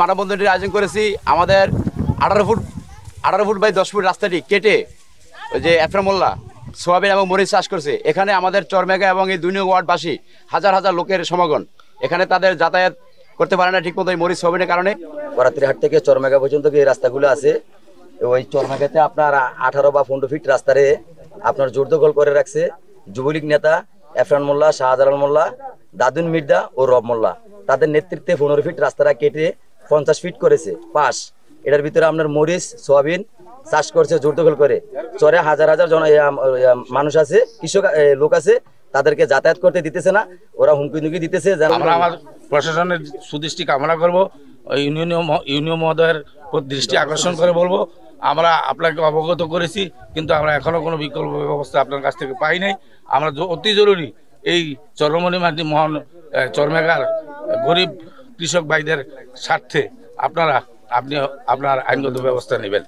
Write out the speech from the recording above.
মানববন্ধনটির আয়োজন করেছি। আমাদের 18 ফুট বাই 10 ফুট রাস্তাটি কেটে ওই যে এফরাম মোল্লা সোয়াবিন এবং মরিচ চাষ করছে। এখানে আমাদের চরমেগা এবং এই 2 নং ওয়ার্ডবাসী হাজার হাজার লোকের সমাগম। এখানে তাদের যাতায়াত করতে পারে না ঠিকমতো এই মরিচ সোয়াবিনের কারণে। বরাত্রিহাট থেকে চরমেগা পর্যন্ত এই রাস্তাগুলো আছে। ওই চরমেগাতে আপনার 18 বা 15 ফিট রাস্তারে আপনার জোরদখল করে রাখছে যুবলীগ নেতা এফরান মোল্লা, শাহজালাল মোল্লা, দাদুন মির্জা ও রব মোল্লা। তাদের নেতৃত্বে 15 ফিট রাস্তাটা কেটে 50 ফিট করেছে পাশ। এটার ভিতরে আপনার মরিচ সোয়াবিন চাষ করছে জোরদখল করে। চরে হাজার হাজার মানুষ আছে, কৃষক লোক আছে, তাদেরকে যাতায়াত করতে দিতেছে না। ওরা হুমকি দুমকি দিতেছে। আমরা আমার প্রশাসনের সুদৃষ্টি কামনা করব, ইউনিয়ন মহোদয়ের দৃষ্টি আকর্ষণ করে বলবো আমরা আপনাকে অবগত করেছি, কিন্তু আমরা এখনো কোনো বিকল্প ব্যবস্থা আপনার কাছ থেকে পাই নাই। আমরা অতি জরুরি এই চরমণি মাটি মহান চরমেগার গরিব কৃষক ভাইদের স্বার্থে আপনি আপনার আইনগত ব্যবস্থা নেবেন।